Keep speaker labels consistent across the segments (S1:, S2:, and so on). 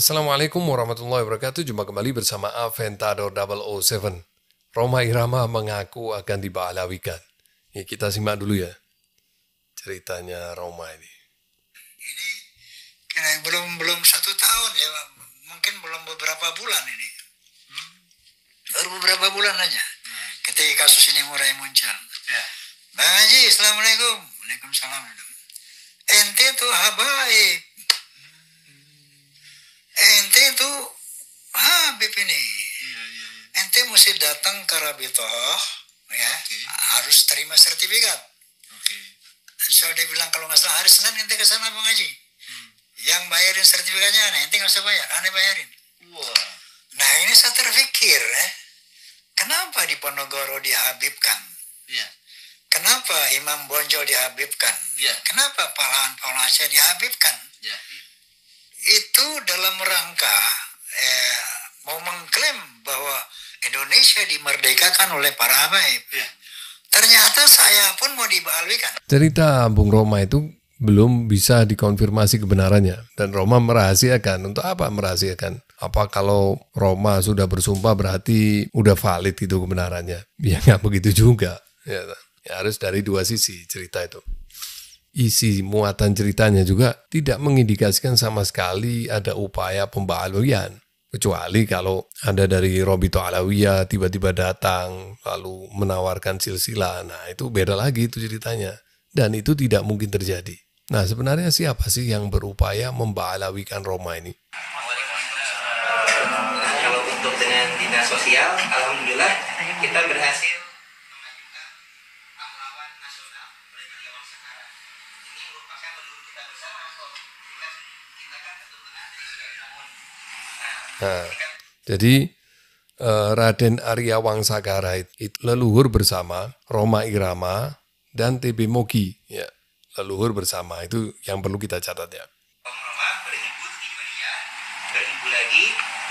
S1: Assalamualaikum warahmatullahi wabarakatuh. Jumpa kembali bersama Aventador 007. Rhoma Irama mengaku akan diba'alawikan. Ini kita simak dulu ya ceritanya Rhoma ini.
S2: Ini karena belum 1 tahun ya, mungkin belum beberapa bulan ini. Baru beberapa bulan aja ketika kasus ini mulai muncul. Bang Haji, Assalamualaikum. Waalaikumsalam. Ente tuh habaib. Ente tuh Habib ini. Ente mesti datang ke Rabitoh, ya, harus terima sertifikat. So dia bilang kalau nggak salah hari Senin ente ke sana Bang Haji. Yang bayarin sertifikatnya aneh, ente nggak usah bayar, aneh bayarin. Nah ini saya terpikir, kenapa di Ponorogo dihabibkan? Kenapa Imam Bonjol dihabibkan? Kenapa Pahlawan Aceh dihabibkan? Itu dalam rangka mau mengklaim bahwa Indonesia dimerdekakan oleh para habaib. Ternyata saya pun mau diba'alawikan.
S1: Cerita Bung Rhoma itu belum bisa dikonfirmasi kebenarannya. Dan Rhoma merahasiakan. Untuk apa merahasiakan? Apa kalau Rhoma sudah bersumpah berarti udah valid itu kebenarannya? Ya nggak begitu juga. Ya, harus dari dua sisi cerita itu. Isi muatan ceritanya juga tidak mengindikasikan sama sekali ada upaya pemba'alawian. Kecuali kalau ada dari Robito Alawiyah tiba-tiba datang lalu menawarkan silsilah. Nah itu beda lagi itu ceritanya. Dan itu tidak mungkin terjadi. Nah sebenarnya siapa sih yang berupaya memba'alawikan Rhoma ini?
S3: Kalau untuk dengan dinas sosial, alhamdulillah kita berhasil memajukan pahlawan nasional Raden Wang Sakara. Ini merupakan leluhur kita bersama. Kita kan keturunan dari Sunan Namun.
S1: Nah, jadi Raden Arya Wangsakara itu leluhur bersama Rhoma Irama dan TB Mogi. Ya, leluhur bersama itu yang perlu kita catat ya.
S3: Om Rhoma beribu tujuh dia, beribu lagi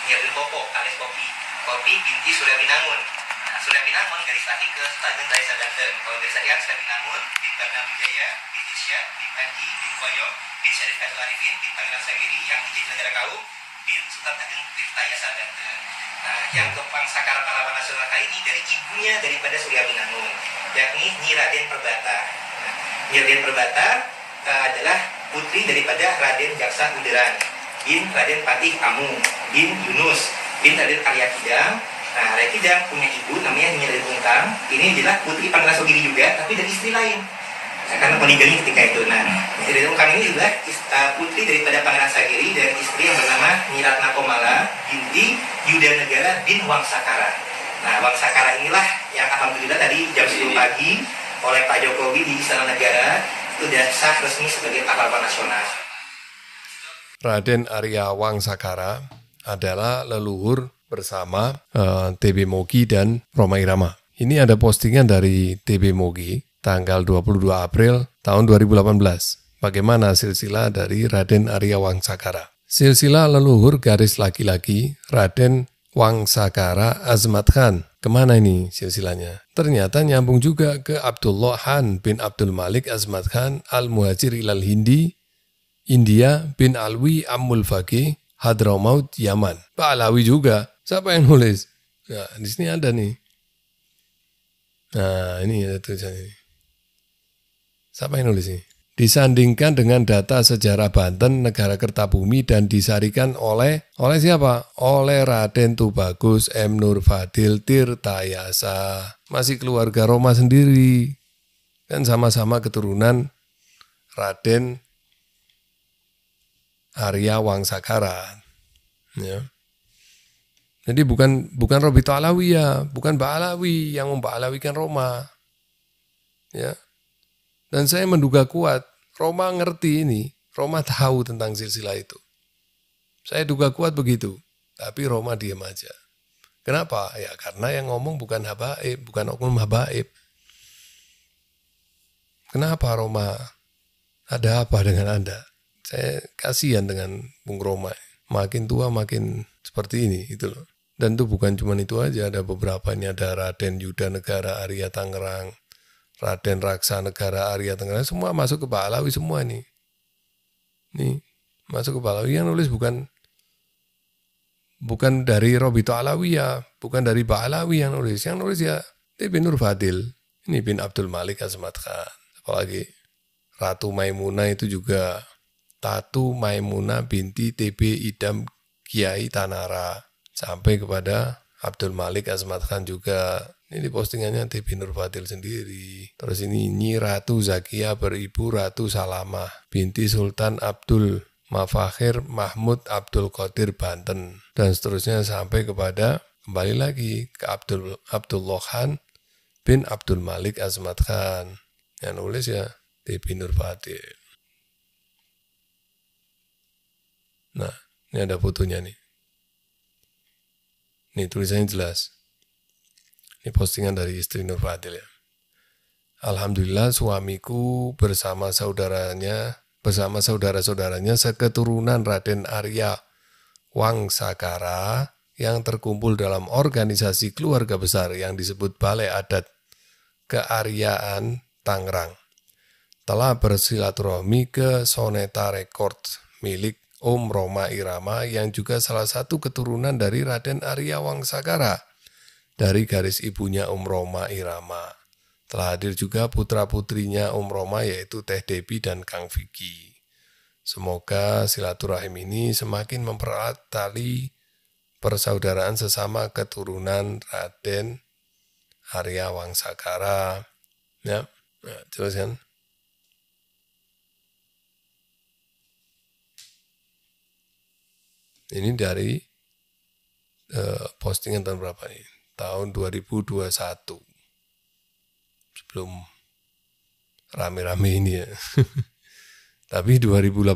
S3: nyiapin popok alias kopi. Kopi binti Surabinangun. Nah, Surabinangun garis lagi ke Stadion Raisa Banten. Kalau garis lagi kan Surabinangun, bin Barnam Wijaya, bin Irsyad, bin Panji, bin Koyo, bin Syarif Fadul Arifin, bin Pangeran Sagiri yang menjadi negara kaum, bin Sultan Agung Tirtayasa Banten. Nah, yang Kepang Sakara Pahlawan Nasional kali ini dari ibunya daripada Surya Binangun, yakni Nyi Raden Perbata. Nah, Nyi Raden Perbata adalah putri daripada Raden Jaksa Uderan, bin Raden Patih Amu, bin Yunus, bin Raden Arya Kidang. Nah, Arya Kidang punya ibu namanya Nyi Raden Untang. Ini adalah putri Pangeran Sogiri juga, tapi dari istri lain. Nah, karena meninggalnya ketika itu. Nah, Nyi Raden Untang ini adalah putri daripada Pangeran Sagiri dan istri yang bernama Nyi Ratna Komala binti Yuda Negara bin Wangsakara. Nah, Wangsakara inilah yang alhamdulillah tadi jam 10 pagi oleh Pak Jokowi di Istana Negara sudah sah resmi sebagai pahlawan nasional.
S1: Raden Arya Wangsakara adalah leluhur bersama TB Mogi dan Rhoma Irama. Ini ada postingan dari TB Mogi tanggal 22 April tahun 2018. Bagaimana silsilah dari Raden Arya Wangsakara? Silsilah leluhur garis laki-laki Raden Wangsakara Azmat Khan. Kemana ini silsilahnya? Ternyata nyambung juga ke Abdullah Han bin Abdul Malik Azmat Khan Al-Muhajir ilal Hindi, India bin Alwi Ammul Faqih, Hadramaut, Yaman. Pak Alawi juga. Siapa yang nulis? Nah, di sini ada nih. Nah, ini ada tulisannya. Siapa yang nulis ini? Disandingkan dengan data sejarah Banten, negara Kertabumi dan disarikan oleh siapa? Oleh Raden Tubagus M. Nur Fadil Tirtayasa. Masih keluarga Rhoma sendiri. Kan sama-sama keturunan Raden Arya Wangsakara. Ya. Jadi bukan Robito Alawiyah, bukan Ba'alawi yang memba'alawikan Rhoma. Ya. Dan saya menduga kuat, Rhoma ngerti ini, Rhoma tahu tentang silsilah itu. Saya duga kuat begitu, tapi Rhoma diam aja. Kenapa? Ya karena yang ngomong bukan habaib, bukan oknum habaib. Kenapa Rhoma? Ada apa dengan Anda? Saya kasihan dengan Bung Rhoma. Makin tua makin seperti ini, itu loh. Dan itu bukan cuma itu aja, ada beberapa ini, ada Raden Yuda Negara Arya Tangerang, Raden Raksa Negara Arya Tangerang, semua masuk ke Ba'alawi semua nih. Nih, masuk ke Ba'alawi. Yang nulis bukan bukan dari Robito Alawiyah, bukan dari Ba'alawi yang nulis. Yang nulis ya TB Nur Fadil. Ini bin Abdul Malik Azmat Khan. Apalagi Ratu Maimunah itu juga Tatu Maimunah binti TB Idam Kiai Tanara. Sampai kepada Abdul Malik Azmat Khan juga. Ini postingannya TB Nur Fadil sendiri. Terus ini Nyi Ratu Zakia beribu Ratu Salamah binti Sultan Abdul Mafakhir Mahmud Abdul Qadir Banten. Dan seterusnya sampai kepada kembali lagi ke Abdullah Khan bin Abdul Malik Azmat Khan. Yang nulis ya TB Nur Fadil. Nah, ini ada fotonya nih. Ini tulisannya jelas. Ini postingan dari istri Nur Fadil ya. Alhamdulillah suamiku bersama saudara-saudaranya seketurunan Raden Arya Wangsakara yang terkumpul dalam organisasi keluarga besar yang disebut Balai Adat Kearyaan Tangerang telah bersilaturahmi ke Soneta Records milik Om Roma Irama yang juga salah satu keturunan dari Raden Arya Wangsakara dari garis ibunya Om Roma Irama. Telah hadir juga putra-putrinya Om Roma yaitu Teh Debi dan Kang Vicky. Semoga silaturahim ini semakin mempererat tali persaudaraan sesama keturunan Raden Arya Wangsakara. Ya, jelas kan? Ini dari postingan tahun berapa nih? Tahun 2021. Sebelum rame-rame ini ya. Tapi 2018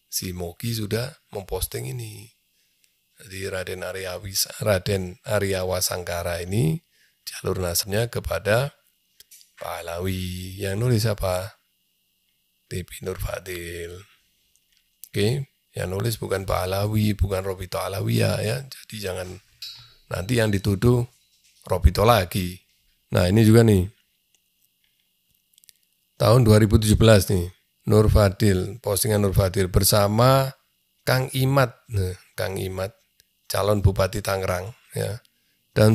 S1: si Moki sudah memposting ini. Jadi Raden Arya Wasangkara ini jalur nasabnya kepada Pahlawi. Yang nulis apa? TB Nur Fadil. Oke, yang nulis bukan Pahlawi, bukan Robito Alawiyah ya. Jadi jangan nanti yang dituduh Robito lagi. Nah ini juga nih, tahun 2017 nih, Nur Fadil, postingan Nur Fadil bersama Kang Imat, Kang Imat, calon Bupati Tangerang, ya, dan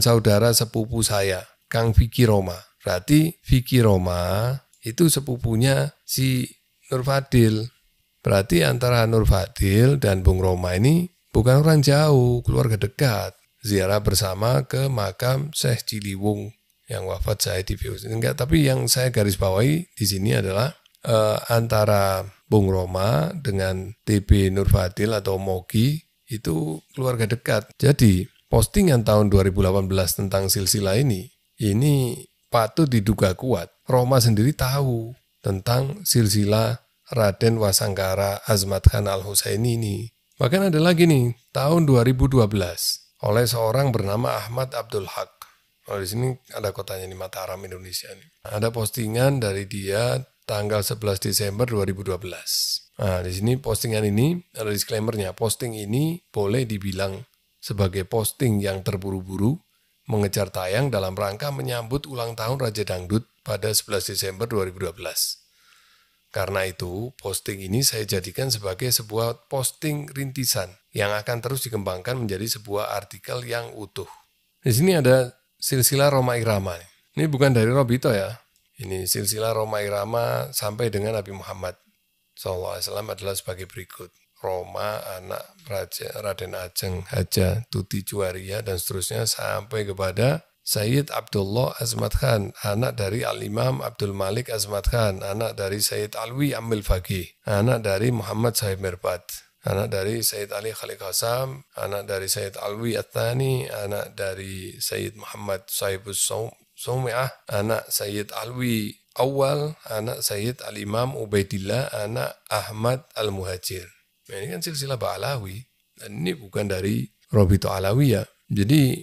S1: saudara sepupu saya, Kang Vicky Roma. Berarti Vicky Roma itu sepupunya si Nur Fadil. Berarti antara Nur Fadil dan Bung Roma ini bukan orang jauh, keluarga dekat. Ziarah bersama ke makam Syekh Ciliwung yang wafat saya di VOC. Enggak, tapi yang saya garis bawahi di sini adalah antara Bung Roma dengan TB Nur Fadil atau Mogi itu keluarga dekat. Jadi postingan tahun 2018 tentang silsilah ini patut diduga kuat. Roma sendiri tahu tentang silsilah Raden Wasangkara Azmat Khan Al-Husaini ini. Bahkan ada lagi nih, tahun 2012 oleh seorang bernama Ahmad Abdul Haq. Di sini ada kotanya nih, Mataram Indonesia nih. Ada postingan dari dia tanggal 11 Desember 2012. Nah, di sini postingan ini ada disclaimer-nya. Posting ini boleh dibilang sebagai posting yang terburu-buru mengejar tayang dalam rangka menyambut ulang tahun Raja Dangdut pada 11 Desember 2012. Karena itu, posting ini saya jadikan sebagai sebuah posting rintisan yang akan terus dikembangkan menjadi sebuah artikel yang utuh. Di sini ada silsilah Roma Irama. Ini bukan dari Robito ya. Ini silsilah Roma Irama sampai dengan Nabi Muhammad SAW adalah sebagai berikut. Roma, anak Raden Ajeng, Haja, Tuti Juwaria, dan seterusnya sampai kepada Sayyid Abdullah Azmat Khan, anak dari Al-Imam Abdul Malik Azmat Khan, anak dari Sayyid Alwi Amil Faqih, anak dari Muhammad Sahib Mirbat, anak dari Sayyid Ali Khalid Qasam, anak dari Sayyid Alwi At-Tani, anak dari Sayyid Muhammad Sahibus Sumi'ah, anak Sayyid Alwi Awal, anak Sayyid Al-Imam Ubaidillah, anak Ahmad Al-Muhajir. Nah, ini kan silsilah Ba'alawi, dan ini bukan dari Robito Alawiyah. Jadi,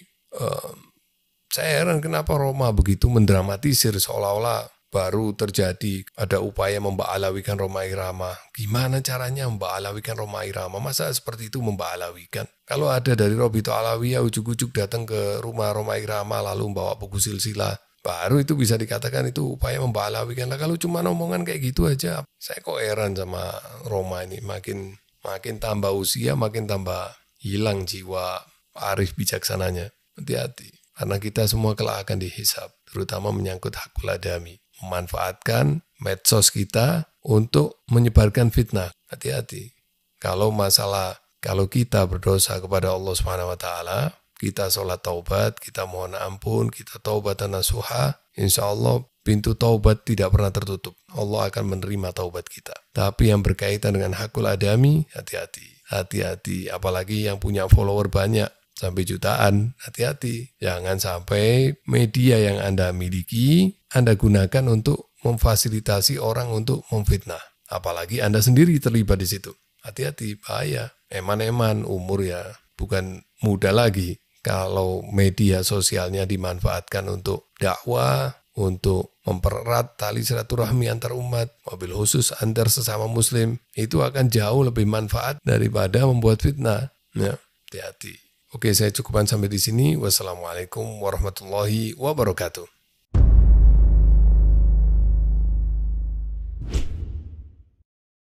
S1: saya heran kenapa Roma begitu mendramatisir seolah-olah baru terjadi ada upaya memba'alawikan Roma Irama. Gimana caranya memba'alawikan Roma Irama? Masa seperti itu memba'alawikan? Kalau ada dari Robito Alawiyah ujuk-ujuk datang ke rumah Roma Irama lalu membawa buku silsilah, baru itu bisa dikatakan itu upaya memba'alawikan. Nah, kalau cuma omongan kayak gitu aja, saya kok heran sama Roma ini. Makin tambah usia, makin tambah hilang jiwa arif bijaksananya. Hati-hati, karena kita semua kelak akan dihisab, terutama menyangkut hakul adami. Memanfaatkan medsos kita untuk menyebarkan fitnah. Hati-hati. Kalau kita berdosa kepada Allah Subhanahu wa taala, kita sholat taubat, kita mohon ampun, kita taubat dan nasuha, insya Allah pintu taubat tidak pernah tertutup. Allah akan menerima taubat kita. Tapi yang berkaitan dengan hakul adami, hati-hati. Hati-hati, apalagi yang punya follower banyak, sampai jutaan, hati-hati. Jangan sampai media yang Anda miliki, Anda gunakan untuk memfasilitasi orang untuk memfitnah. Apalagi Anda sendiri terlibat di situ. Hati-hati, bahaya. Eman-eman, umur ya bukan muda lagi. Kalau media sosialnya dimanfaatkan untuk dakwah, untuk mempererat tali silaturahmi antar umat, wabil khusus antar sesama muslim, itu akan jauh lebih manfaat daripada membuat fitnah. Ya, hati-hati. Oke, saya cukupkan sampai di sini. Wassalamualaikum warahmatullahi wabarakatuh.